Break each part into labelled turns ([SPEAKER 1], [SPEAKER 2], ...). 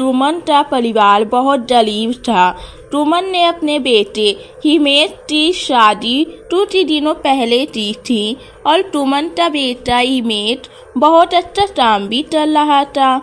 [SPEAKER 1] Truman का परिवार बहुत गरीब था। ट्रूमन ने अपने बेटे हिमेश की शादी कुछ दिनों पहले की थी और ट्रूमन का बेटा हिमेश बहुत अच्छा काम भी कर रहा था।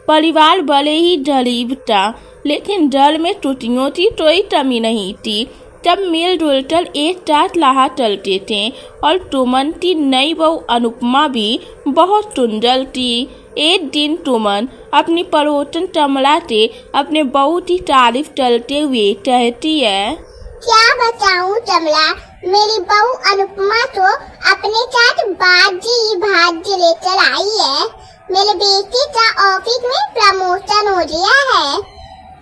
[SPEAKER 1] परिवार भले ही गरीब था, लेकिन घर में छुट्टियों की कोई कमी नहीं थी। जब मिलजुल कर एक साथ रहा करते थे और ट्रूमन की नई बहू अनुपमा भी बहुत सुंदर थी। एक दिन ट्रूमन अपनी पड़ोसन कमला से अपने बहू की तारीफ करते हुए कहती है,
[SPEAKER 2] क्या बताऊं कमला, मेरी बहू अनुपमा तो अपने साथ बाजी भाग्य लेकर आई है। मेरे बेटे का ऑफिस में प्रमोशन हो गया है।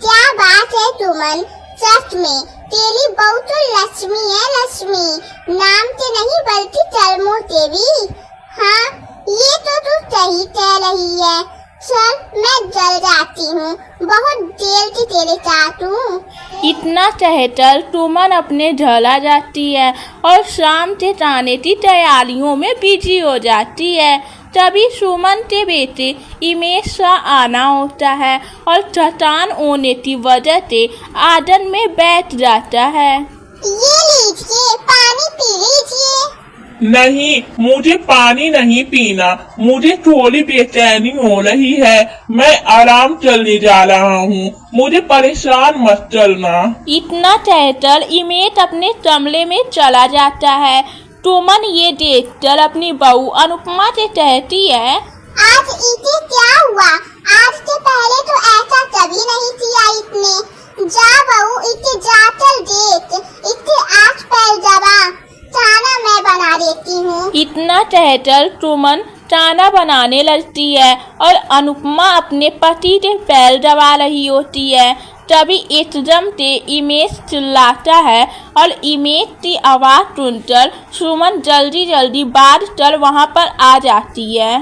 [SPEAKER 2] क्या बात है ट्रूमन, सच में तेरी बहू तो लक्ष्मी है, लक्ष्मी नाम से नहीं बल्कि कर्मों से भी। हाँ, ये तो तू सही कह रही है। चल मैं जल जाती हूँ, बहुत देर की तेरे साथ हूँ।
[SPEAKER 1] इतना कहकर ट्रूमन अपने घर आ जाती है और शाम से जाने की तैयारियों में बिजी हो जाती है। तभी सुमन के बेटे हिमेश का आना होता है और थकान होने की वजह से आदन में बैठ जाता है।
[SPEAKER 2] ये लीजिए, पानी पी लीजिए।
[SPEAKER 3] नहीं, मुझे पानी नहीं पीना, मुझे थोड़ी बेचैनी हो रही है। मैं आराम करने जा रहा हूँ, मुझे परेशान मत करना।
[SPEAKER 1] इतना कहकर हिमेश अपने कमरे में चला जाता है। ट्रूमन ये देखकर अपनी बहू अनुपमा से कहती है,
[SPEAKER 2] आज इसे क्या हुआ? आज से पहले तो ऐसा कभी नहीं किया इसने। जा बहू, इसे जाकर देख, इसके आस पैर दबा, खाना मैं बना देती हूँ।
[SPEAKER 1] इतना कहकर ट्रूमन खाना बनाने लगती है और अनुपमा अपने पति के पैर दबा रही होती है। तभी एकदम से हिमेश चिल्लाता है और हिमेश की आवाज सुनकर सुमन जल्दी जल्दी बाढ़ कर वहाँ पर आ जाती है।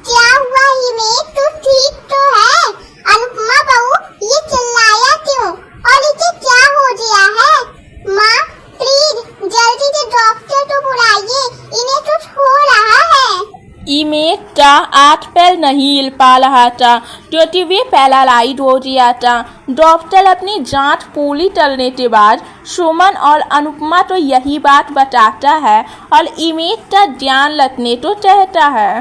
[SPEAKER 2] क्या हुआ हिमेश, तू ठीक तो है? अनुपमा बहू, ये चिल्लाया क्यों और इसे क्या हो गया है? माँ प्लीज जल्दी से डॉक्टर को बुलाइए, इन्हें कुछ हो रहा है।
[SPEAKER 1] हिमेश का हाथ पैर नहीं हिल पा रहा था क्योंकि वे पैरालाइज हो गया था। डॉक्टर अपनी जांच पूरी करने के बाद सुमन और अनुपमा को यही बात बताता है और हिमेश का ध्यान रखने को कहता है।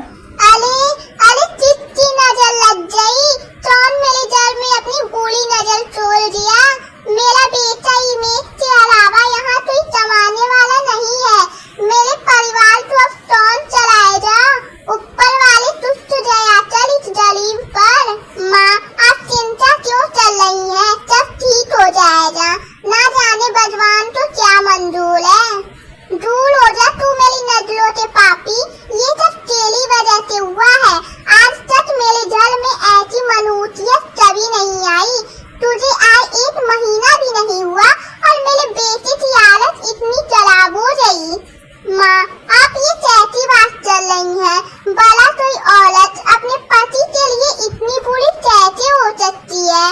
[SPEAKER 2] अरे अरे, किसकी नजर लग गई? कौन मेरे घर में अपनी बुरी नजर छोड़ दिया? मेरा बेटा हिमेश के अलावा यहाँ कोई कमाने वाला नहीं है। मेरे परिवार को अब कौन चलाएगा? ऊपर वाले तुष्ट दया कर इस गरीब पर। माँ, आप चिंता क्यों कर रही हैं? सब ठीक हो जाएगा। ना जाने भगवान को क्या मंजूर है। दूर हो जा तू मेरी नजरों के पापी, ये सब तेरी वजह से हुआ है। आज तक मेरे घर में ऐसी मनहूसियत कभी नहीं आई। तुझे आए 1 महीना भी नहीं हुआ और मेरे बेटे की हालत इतनी खराब हो गई। माँ, आप ये कैसी बात कर रही हैं? भला कोई औरत अपने पति के लिए इतनी बुरी कैसे हो सकती है?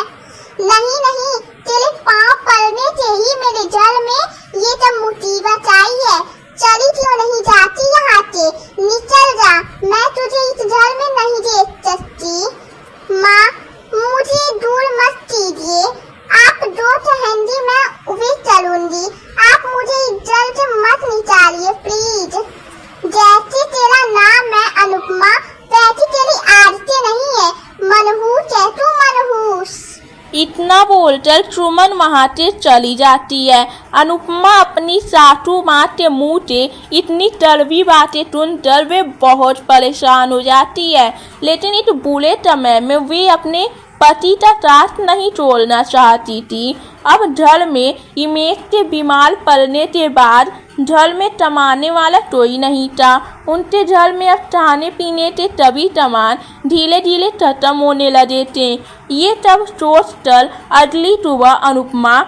[SPEAKER 2] नहीं नहीं, तेरे पाँव पड़ने से ही मेरे घर में ये सब मुसीबत आई है। चली क्यों नहीं जाती यहाँ से? निकल जा, मैं तुझे इस घर में नहीं देख सकती। माँ, मुझे दूर मत कीजिए, आप जो कहेंगी मैं वे चलूंगी। आप मुझे इस घर से मत निकालिए प्लीज। जैसे तेरा नाम है अनुपमा, वैसी तेरी आदतें नहीं है। मनहूस है तू, मनहूस।
[SPEAKER 1] इतना बोलकर ट्रूमन वहाँ से चली जाती है। अनुपमा अपनी सासू माँ के मुँह से इतनी कड़वी बातें सुनकर वे बहुत परेशान हो जाती है, लेकिन इस बुरे समय में वे अपने पति का साथ नहीं छोड़ना चाहती थी। अब घर में हिमेश के बीमार पड़ने के बाद घर में कमाने वाला कोई नहीं था। उनके घर में अब खाने पीने के सभी सामान धीरे धीरे खत्म होने लगे थे। ये सब सोचकर अगली सुबह अनुपमा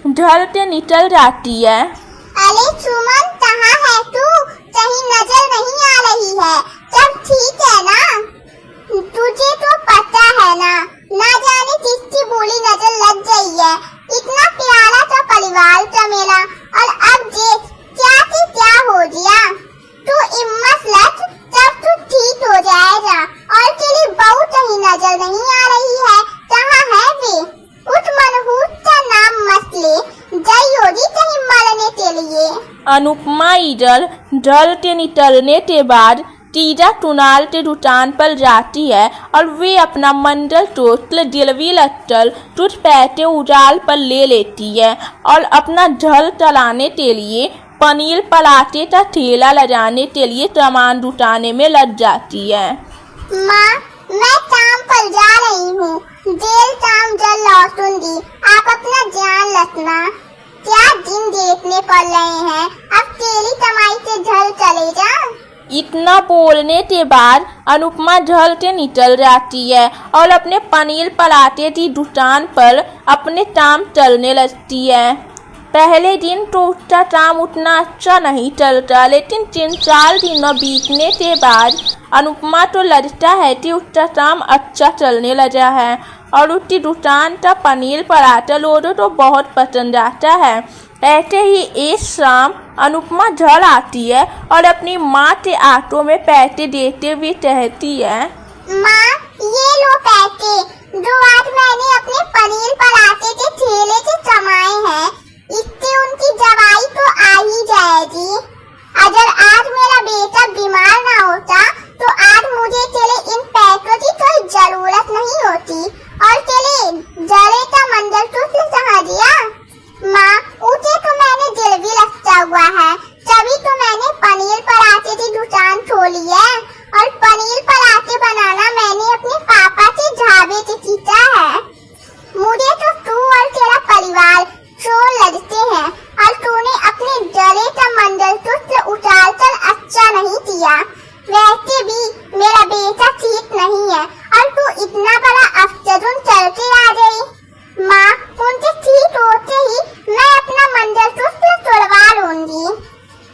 [SPEAKER 1] घर से निकल जाती है।
[SPEAKER 2] अरे सुमन, कहाँ है तू? कहीं नजर नहीं आ रही है? सब ठीक है ना? तुझे तो पता है ना जाने किसकी बुरी नजर लग गई है। इतना प्यारा सा परिवार था मेरा, और अब देख क्या से क्या हो गया। तू हिम्मत रख, सब कुछ ठीक हो जाएगा। और तेरी बहू कहीं नजर नहीं आ रही है, कहाँ है वे?
[SPEAKER 1] अनुपमा इधर ढल के निकलने के बाद तीजा टुनाल के दुकान पर जाती है और वे अपना मंडल टोटल दिलवी लट्टल टूट पैसे उजाल पर ले लेती है और अपना ढल चलाने के लिए पनीर पराठे का ठेला लगाने के लिए सामान जुटाने में लग जाती है।
[SPEAKER 2] माँ, मैं काम पर जा रही हूँ, देर शाम जल लौटूंगी, आप अपना ध्यान रखना। क्या दिन देखने पड़ रहे हैं, अब तेरी कमाई से झल चले जा।
[SPEAKER 1] इतना बोलने के बाद अनुपमा ढल के निकल जाती है और अपने पनीर पराठे की दुकान पर अपने काम चलने लगती है। पहले दिन तो उसका काम उतना अच्छा नहीं चलता, लेकिन 3-4 दिनों बीतने के बाद अनुपमा तो लगता है कि उसका काम अच्छा चलने लगा है और उसकी दुकान का पनीर पराठा लोगों को बहुत पसंद आता है। ऐसे ही एक शाम अनुपमा घर आती है और अपनी माँ के ऑटो में पैसे देते हुए कहती है,
[SPEAKER 2] माँ, ये लो पैसे जो आज मैंने अपने पनीर पराठे के ठेले से कमाए हैं, इससे उनकी दवाई तो आ ही जाएगी। अगर आज मेरा बेटा बीमार ना होता तो आज मुझे चले इन पैसों की कोई जरूरत नहीं होती और चले जड़े का मंडल टूट समझ दिया। माँ, उसे तो मैंने दिल भी लगता हुआ है, तभी तो मैंने पनीर पराठे की दुकान खोली है और पनीर पराठे बनाना मैंने अपने पापा के ढाबे से सीखा है। मुझे तो तू और तेरा परिवार चोर लगते हैं और तूने अपने गले का मंडल टूट उतार कर अच्छा नहीं किया। वैसे भी मेरा बेटा ठीक नहीं है और तू इतना बड़ा अफसरुन करके आ गई। माँ, उनके ठीक होते ही मैं अपना मंडल टूट तोड़वा लूंगी।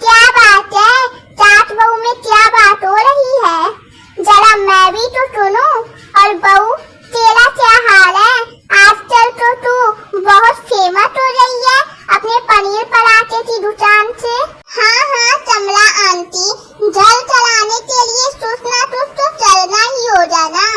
[SPEAKER 2] क्या बात है, सास बहू में क्या बात हो रही है, जरा मैं भी तो सुनूं। और बहू, तेरा क्या हाल है? आजकल तो तू बहुत फेमस हो रही है अपने पनीर पराठे की दुकान से। हाँ, कमला आंटी, जल चलाने के लिए कुछ ना कुछ तो चलना ही होगा ना।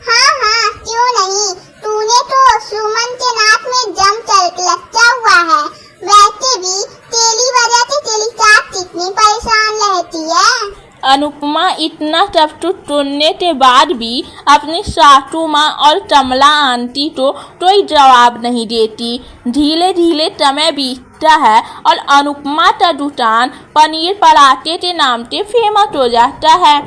[SPEAKER 2] हाँ, क्यों नहीं, तूने तो सुमन के नाक में जम कर लटका हुआ है। वैसे भी तेरी वजह से तेरी सास कितनी परेशान रहती है।
[SPEAKER 1] अनुपमा इतना सब कुछ सुनने के बाद भी अपनी सासू माँ और कमला आंटी को कोई जवाब नहीं देती। धीरे धीरे समय बीतता है और अनुपमा का दुकान पनीर पराठे के नाम से फेमस हो जाता है।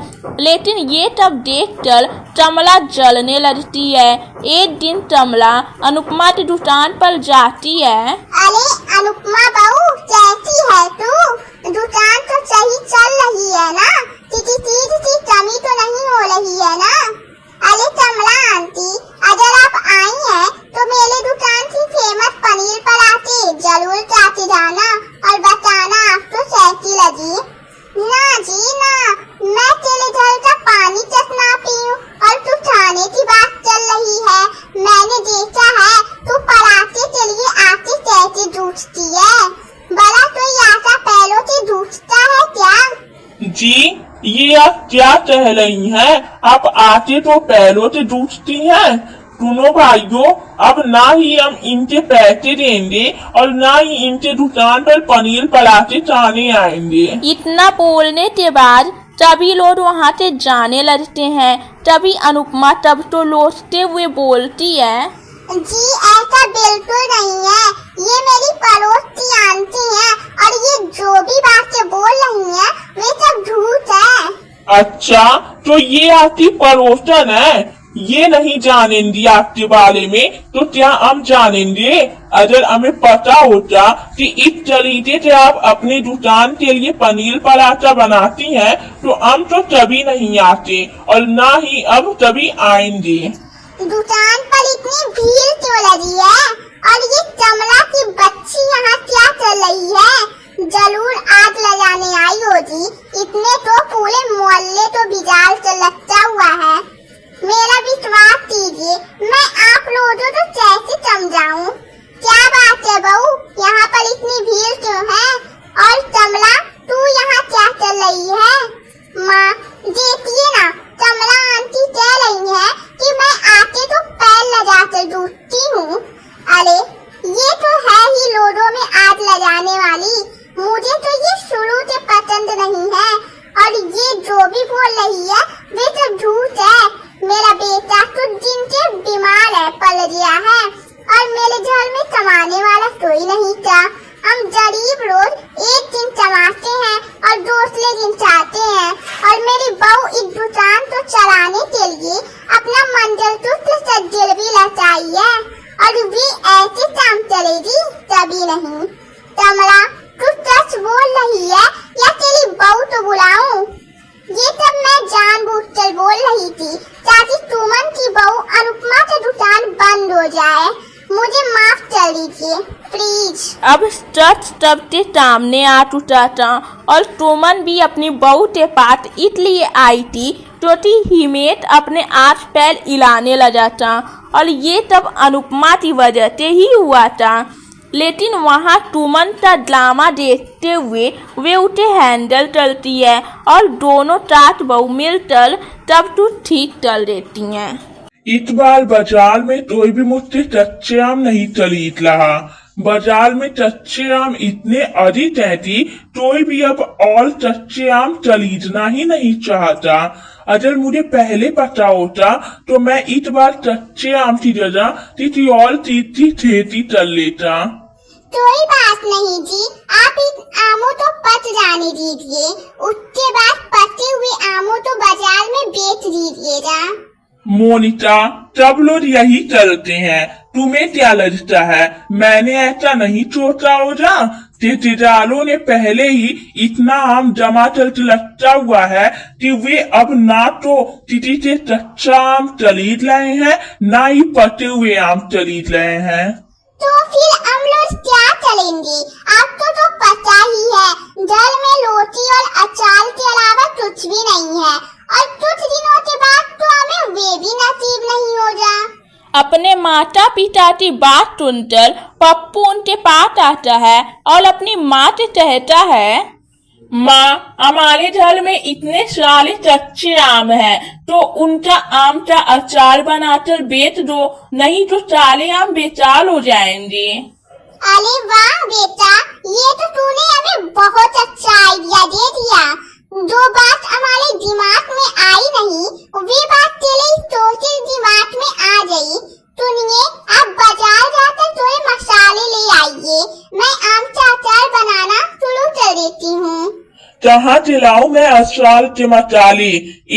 [SPEAKER 1] लेकिन ये सब देखकर कमला जलने लगती है। एक दिन कमला अनुपमा की दुकान पर जाती है।
[SPEAKER 2] अरे अनुपमा बहू, कैसी है तू? दुकान तो सही चल रही है ना? किसी चीज की कमी तो नहीं हो रही है ना? अरे कमला आंटी, अगर आप आई हैं तो मेरे दुकान की फेमस पनीर पराठे जरूर चाहती जाना और बताना आपको कैसी लगी। ना जी ना, मैं तेरे घर का पानी तक ना पीऊं और तू खाने की बात चल रही है। मैंने देखा है तू पराठे के लिए आटे कैसे जूझती है। बड़ा कोई आटा पैरों से जूझता है क्या?
[SPEAKER 3] जी, ये आप क्या कह रही हैं? आप आटे तो पैरों से जूझती हैं। सुनो भाइयों, अब ना ही हम इनके पैसे देंगे और ना ही इनके दुकान पर पनीर पराठे खाने आएंगे।
[SPEAKER 1] इतना बोलने के बाद सभी लोग वहाँ से जाने लगते हैं। तभी अनुपमा तब तो लौटते हुए बोलती है,
[SPEAKER 2] जी ऐसा बिल्कुल नहीं है, ये मेरी पड़ोस की आंटी है और ये जो भी बातें बोल रही हैं वे सब झूठ है।
[SPEAKER 3] अच्छा, तो ये आपकी पड़ोसन है? ये नहीं जानेंगी आपके बारे में, तो क्या हम जानेंगे? अगर हमें पता होता कि इस तरीके से आप अपनी दुकान के लिए पनीर पराठा बनाती हैं, तो हम तो कभी नहीं आते और ना ही अब कभी आएंगे।
[SPEAKER 2] दुकान पर इतनी भीड़ क्यों लगी है? और ये कमला की बच्ची यहाँ क्या कर रही है? जरूर आग लगाने आई होगी। इतने तो पूरे मोहल्ले तो बिगाड़ कर लगता हुआ है। मेरा विश्वास कीजिए, मैं आप लोगों को कैसे समझाऊं? क्या बात है बहू, यहाँ पर इतनी भीड़ क्यों है? और कमला, तू यहाँ क्या कर रही है? माँ, देखिए ना, कमला आंटी कह रही है कि मैं आटे को पैर लगाकर जूझती हूँ। अरे ये तो है ही लोगों में आग लगाने वाली। मुझे तो ये शुरू से पसंद नहीं है और ये जो भी बोल रही है वे तो झूठ है। मेरा बेटा कुछ दिन से बीमार है, पल गया है और मेरे घर में कमाने वाला कोई नहीं था। हम गरीब रोज एक दिन कमाते हैं और दूसरे दिन चाहते हैं और मेरी बहू इस दुकान को चलाने के लिए अपना मंगलसूत्र से दिल भी लचाई है और भी ऐसे काम चलेगी तभी नहीं। कमला कुछ सच बोल रही है या तेरी बहू तो बुलाऊं? ये सब मैं जानबूझकर बोल रही थी ताकि सुमन की बहू अनुपमा की दुकान बंद हो जाए। मुझे माफ कर दीजिए प्लीज।
[SPEAKER 1] अब सच तब के सामने आ चुका था और सुमन भी अपनी बहू के पास इसलिए आई थी क्योंकि हिमेश अपने आस पैर हिलाने लगा था और ये सब अनुपमा की वजह से ही हुआ था। लेकिन वहाँ सुमन का ड्रामा देखते हुए वे उसे हैंडल करती है और दोनों सास बहू मिलकर तब तो ठीक कर देती हैं।
[SPEAKER 3] इस बार बाजार में कोई भी मुझसे कच्चे आम नहीं खरीद रहा। बाजार में कच्चे आम इतने अधिक है कि कोई भी अब और कच्चे आम खरीदना ही नहीं चाहता। अगर मुझे पहले पता होता तो मैं इस बार कच्चे आम की जगह किसी और चीज की खेती कर लेता।
[SPEAKER 2] कोई बात नहीं जी, आप इन आमों तो पच जाने दीजिए, उसके बाद पचे हुए आमों तो बाजार में बेच दीजिएगा।
[SPEAKER 3] मोनिका सब लोग यही करते हैं, तुम्हें क्या लगता है मैंने ऐसा नहीं सोचा होगा? ठेकेदारों ने पहले ही इतना आम जमा करके रखा हुआ है कि वे अब ना तो किसी से कच्चा आम खरीद रहे हैं ना ही पके हुए आम खरीद रहे हैं।
[SPEAKER 2] तो फिर हम लोग क्या करेंगे? आपको तो पता ही है घर में रोटी और अचार के अलावा कुछ भी नहीं है और कुछ दिनों के बाद तो हमें वे भी नसीब नहीं होगा।
[SPEAKER 1] अपने माता पिता की बात सुनकर पप्पू उनके पास आता है और अपनी माँ से कहता है, माँ हमारे घर में इतने सारे कच्चे आम हैं तो उनका आम का अचार बनाकर बेच दो, नहीं तो सारे आम बेकार हो जाएंगे।
[SPEAKER 2] अरे वाह बेटा, ये तो तूने हमें बहुत अच्छा आइडिया दे दिया। जो बात हमारे दिमाग में आई नहीं वे बात तेरे सोचे दिमाग में आ गई। सुनिए, आप बाजार जाकर थोड़े मसाले ले आइए, मैं आम का अचार बनाना शुरू कर देती हूँ।
[SPEAKER 3] कहाँ चलाऊं मैं अचार के मसाले?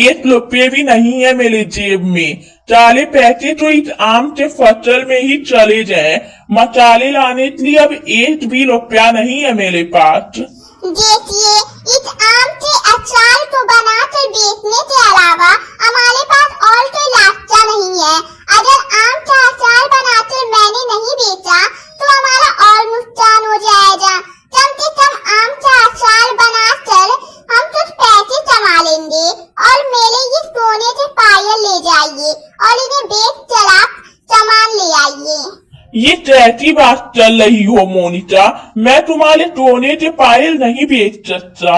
[SPEAKER 3] 1 रुपये भी नहीं है मेरे जेब में। सारे पैसे तो इस आम के फसल में ही चले जाए। मसाले लाने के लिए अब 1 भी रुपया नहीं है मेरे पास।
[SPEAKER 2] देखिए, इस आम के अचार को बनाकर बेचने के अलावा हमारे पास और कोई रास्ता नहीं है। अगर आम का अचार बनाकर मैंने नहीं बेचा तो हमारा और नुकसान हो जाएगा। कम से कम आम का अचार बनाकर हम कुछ पैसे कमा लेंगे और मेरे ये सोने के पायल ले जाइए और इन्हें बेच कर आप सामान ले आइए।
[SPEAKER 3] ये कैसी बात चल रही हो मोनिका? मैं तुम्हारे सोने के पायल नहीं बेच सकता।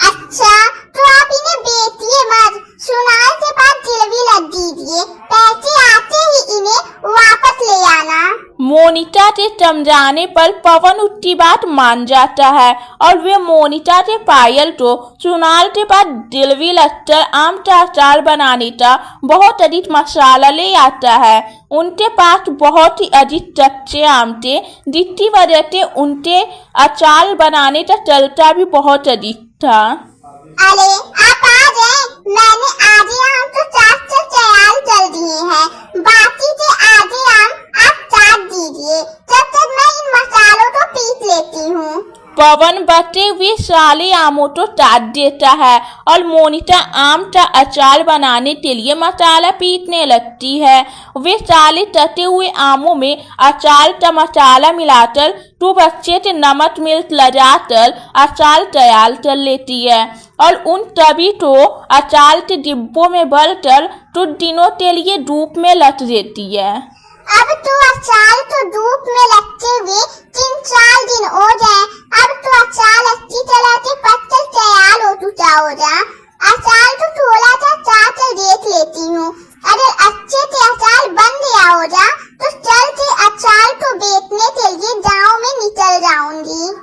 [SPEAKER 2] अच्छा, तो आप इन्हें बेचिए मत, सुनार के पास गिरवी रख दीजिए, पैसे आते ही इन्हें वापस ले आना।
[SPEAKER 1] मोनिका के समझाने पर पवन उसकी बात मान जाता है और वे मोनिका के पायल को सुनार के पास गिरवी रखकर आम का अचार बनाने का बहुत अधिक मसाला ले आता है। उनके पास बहुत ही अधिक कच्चे आम थे जिसकी वजह से उनके अचार बनाने का चलता भी बहुत अधिक था।
[SPEAKER 2] अरे आप आ गए, मैंने आधे आम तो चाट कर तैयार कर दिए हैं, बाकी के आधे आम आप काट दीजिए, जब तक मैं इन मसालों को पीस लेती हूँ।
[SPEAKER 1] पवन बचे हुए साले आमों को काट देता है और मोनिका आम का अचार बनाने के लिए मसाला पीसने लगती है। वे साले कटे हुए आमों में अचार का मसाला मिलाकर खूब अच्छे से नमक मिर्च लगाकर अचार तैयार कर लेती है और उन सभी को अचार के डिब्बों में भरकर कुछ दिनों के लिए धूप में रख देती है।
[SPEAKER 2] अब तो अचार तो धूप में रखते हुए 3-4 दिन हो गए। अब तो अचार अच्छी तरह से पककर तैयार हो चुका होगा। अचार तो थोड़ा सा चाट कर देख लेती हूँ, अगर अच्छे से अचार बन गया होगा तो चल के अचार को बेचने के लिए गाँव में निकल जाऊंगी।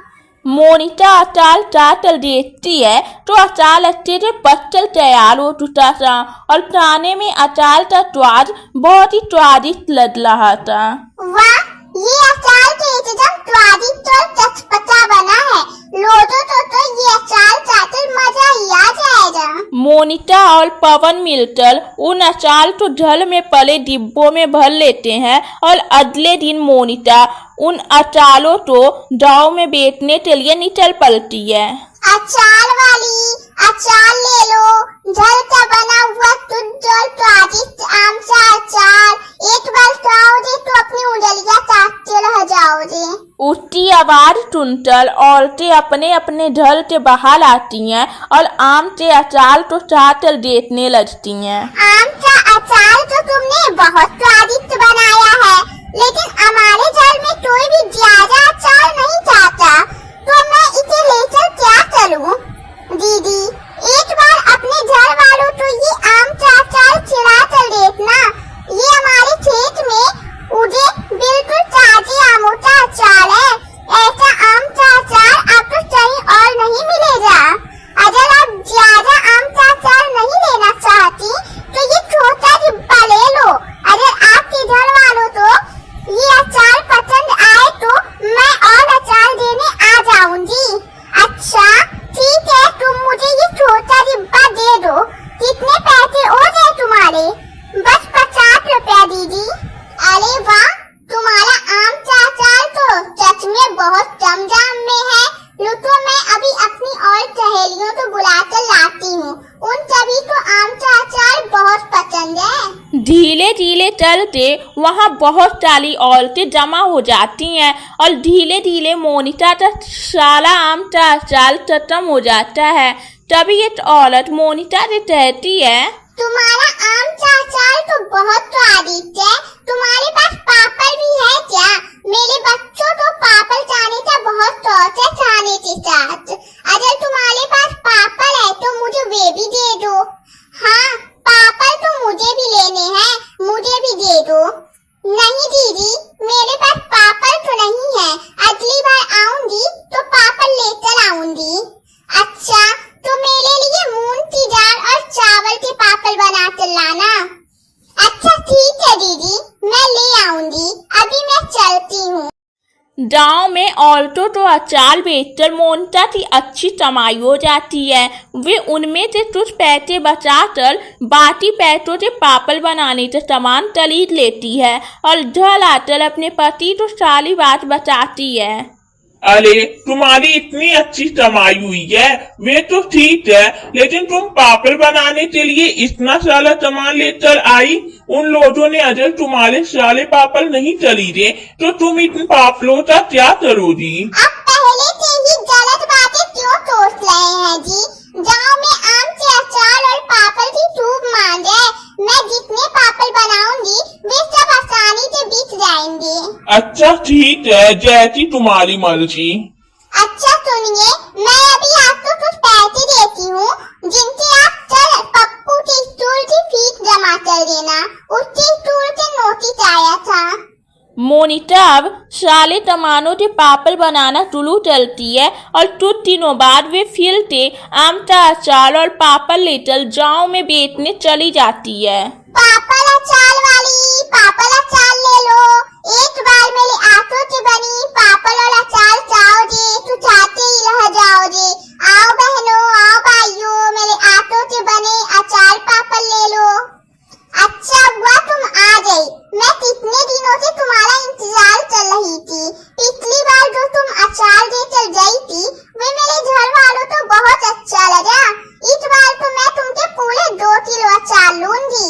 [SPEAKER 1] मोनिका अचार तल देती है तो अचार अच्छे से पककर तैयार हो चुका था और खाने में अचार का स्वाद बहुत ही स्वादिष्ट लग रहा था।
[SPEAKER 2] वाह, ये अचार तो एकदम स्वादिष्ट और चटपटा बना है। लोटो तो ये अचार खाकर मजा ही आ जाएगा।
[SPEAKER 1] मोनिका और पवन मिलकर उन अचार को घर में पले डिब्बों में भर लेते हैं और अगले दिन मोनिका उन अचारों को गांव में बेचने के लिए निकल पड़ती है।
[SPEAKER 2] अचार वाली, अचार ले लो, घर का बना हुआ शुद्ध और स्वादिष्ट आम का अचार। एक बार खाओगे तो अपनी उंगलियां चाटते रह जाओगे।
[SPEAKER 1] उसकी आवाज सुनकर औरतें अपने अपने घर के बाहर आती हैं और आम के अचार को चाटकर देखने लगती हैं।
[SPEAKER 2] आम का अचार तो तुमने बहुत स्वादिष्ट बनाया है, लेकिन हमारे घर में कोई भी ज्यादा अचार नहीं खाता, तो मैं इसे लेकर क्या करूं? दीदी, एक बार अपने घर वालों को ये आम का अचार खिला कर देखना। ये हमारे खेत में उगे बिल्कुल ताजे आमों का अचार है। ऐसा आम का अचार आपको कहीं और नहीं मिलेगा। अगर आप ज्यादा आम का अचार नहीं लेना चाहती तो ये छोटा डिब्बा ले लो। अगर आपके घर वालों को ये अचार पसंद आए तो मैं और अचार देने आ जाऊंगी। अच्छा ठीक है, तुम मुझे ये छोटा डिब्बा दे दो। कितने पैसे हो गए तुम्हारे? बस 50 रुपया दीदी। अरे वाह, तुम्हारा आम का अचार तो सच में बहुत कम दाम में है। रुको, मैं अभी अपनी और सहेलियों को बुलाकर लाती हूँ। उन सभी को आम का अचार बहुत पसंद है।
[SPEAKER 1] धीरे धीरे चलते वहाँ बहुत सारी औरतें जमा हो जाती हैं और धीरे धीरे मोनिका का सारा आम का अचार खत्म हो जाता है। तभी एक औरत मोनिका से कहती है,
[SPEAKER 2] तुम्हारा आम का अचार तो बहुत स्वादिष्ट है। तुम्हारे पास पापड़ भी है क्या? मेरे बच्चों को पापड़ खाने का बहुत शौक है खाने के साथ। अगर तुम्हारे पास पापड़ है तो मुझे वे भी दे दो। हाँ, पापड़ तो मुझे भी लेने हैं, मुझे भी दे दो। नहीं दीदी, मेरे पास पापड़ तो नहीं है। अगली बार आऊंगी तो पापड़ लेकर आऊंगी। अच्छा, तो मेरे लिए मूंग की दाल और चावल के पापड़ बना कर लाना। अच्छा ठीक है दीदी, मैं ले आऊंगी। अभी मैं चलती हूँ।
[SPEAKER 1] गांव में औरतों को अचार बेचकर मोनिका की अच्छी कमाई हो जाती है। वे उनमें से कुछ पैसे बचाकर बाकी पैसों से पापड़ बनाने का सामान खरीद लेती है और घर आकर अपने पति को सारी बात बताती है।
[SPEAKER 3] अरे तुम्हारी इतनी अच्छी कमाई हुई है, वे तो ठीक है, लेकिन तुम पापड़ बनाने के लिए इतना सारा सामान लेकर आई। उन लोगों ने अगर तुम्हारे सारे पापड़ नहीं खरीदे तो तुम इन पापड़ों का क्या करोगी?
[SPEAKER 2] आप पहले से ही गलत बातें क्यों सोच रहे हैं जी? गांव में आम के अचार और पापड़ की खूब मांग है। मैं जितने पापड़ बनाऊंगी वे सब आसानी से बिक जाएंगे।
[SPEAKER 3] अच्छा ठीक है, जैसी तुम्हारी मर्जी।
[SPEAKER 2] अच्छा सुनिए, मैं अभी आपको कुछ पैसे देती हूँ जिनसे आप कल पप्पू के स्कूल की फीस जमा कर देना। उसके स्कूल से नोटिस आया था।
[SPEAKER 1] मोनिका अब साले सामानों से पापड़ बनाना शुरू करती है और कुछ दिनों बाद वे फिर से आम का अचार और पापड़ लेकर गांव में बेचने चली जाती है।
[SPEAKER 2] पापड़ अचार वाली, पापड़ अचार ले लो। एक बार मेरे हाथों से बनी पापड़ और अचार खाओगे तो खाते ही रह जाओगे। आओ बहनों, आओ भाइयों, मेरे हाथों से बने अचार पापड़ ले लो। अच्छा हुआ तुम आ गई। मैं कितने दिनों से तुम्हारा इंतजार कर रही थी। पिछली बार जो तुम अचार देकर गई थी वे मेरे घर वालों को बहुत अच्छा लगा। इस बार तो मैं तुमसे पूरे 2 किलो अचार लूंगी।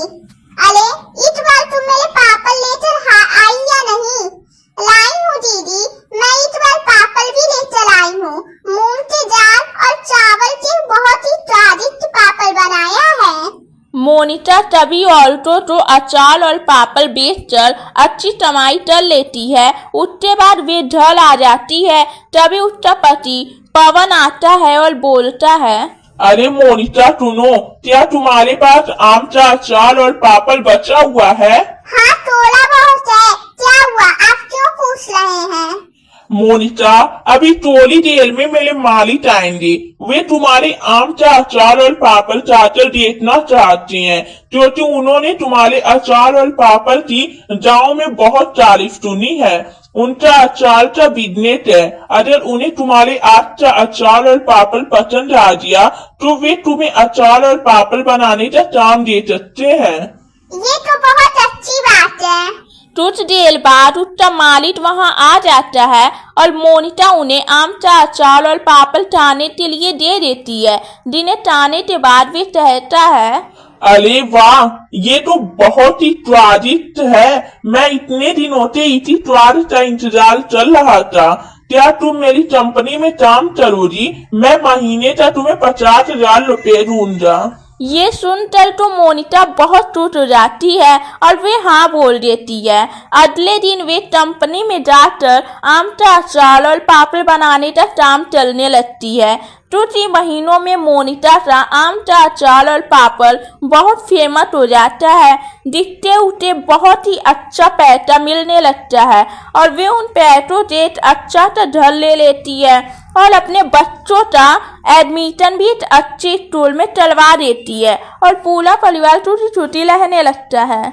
[SPEAKER 2] अरे इस बार तुम मेरे पापड़ लेकर आई या नहीं? लाई हूँ दीदी, मैं इस बार पापड़ भी लेकर आई हूँ। मूंग की दाल और चावल के बहुत ही स्वादिष्ट पापड़ बनाया है।
[SPEAKER 1] मोनिका तभी औरतों को अचार और पापड़ बेचकर अच्छी कमाई कर लेती है। उसके बाद वे घर आ जाती है। तभी उसका पति पवन आता है और बोलता है,
[SPEAKER 3] अरे मोनिका सुनो, क्या तुम्हारे पास आम का अचार और पापड़ बचा हुआ है?
[SPEAKER 2] हाँ थोड़ा बहुत है। क्या हुआ, आप क्यों पूछ रहे हैं?
[SPEAKER 3] मोनिका, अभी थोड़ी देर में मेरे मालिक आएंगे। वे तुम्हारे आम का अचार और पापड़ चाटल देखना चाहते हैं, क्योंकि उन्होंने तुम्हारे अचार और पापड़ की गांव में बहुत तारीफ सुनी है। उनका अचार का बिजनेस है। अगर उन्हें तुम्हारे हाथ का अचार और पापड़ पसंद आ गया तो वे तुम्हें अचार और पापड़ बनाने का काम दे सकते हैं।
[SPEAKER 2] ये तो बहुत अच्छी बात है।
[SPEAKER 1] कुछ देर बाद उसका मालिक वहां आ जाता है और मोनिका उन्हें आम का अचार और पापड़ खाने के लिए दे देती है। जिन्हें खाने के बाद वे कहता है,
[SPEAKER 3] अरे वाह, ये तो बहुत ही स्वादिष्ट है। मैं इतने दिनों से इसी स्वाद का इंतजार कर रहा था। क्या तुम मेरी कंपनी में काम करोगी? मैं महीने का तुम्हें 50,000 रुपए दूंगा।
[SPEAKER 1] ये सुनकर तो मोनिका बहुत खुश हो जाती है और वे हाँ बोल देती है। अगले दिन वे कंपनी में जाकर आम का अचार और पापड़ बनाने का काम चलने लगती है। कुछ ही महीनों में मोनिका का आम का अचार और पापड़ बहुत फेमस हो जाता है। दिखते उठते बहुत ही अच्छा पैसा मिलने लगता है और वे उन पैसों से अच्छा सा घर ले लेती है और अपने बच्चों का एडमिशन भी अच्छे स्कूल में चलवा देती है और पूरा परिवार छोटी छोटी रहने लगता है।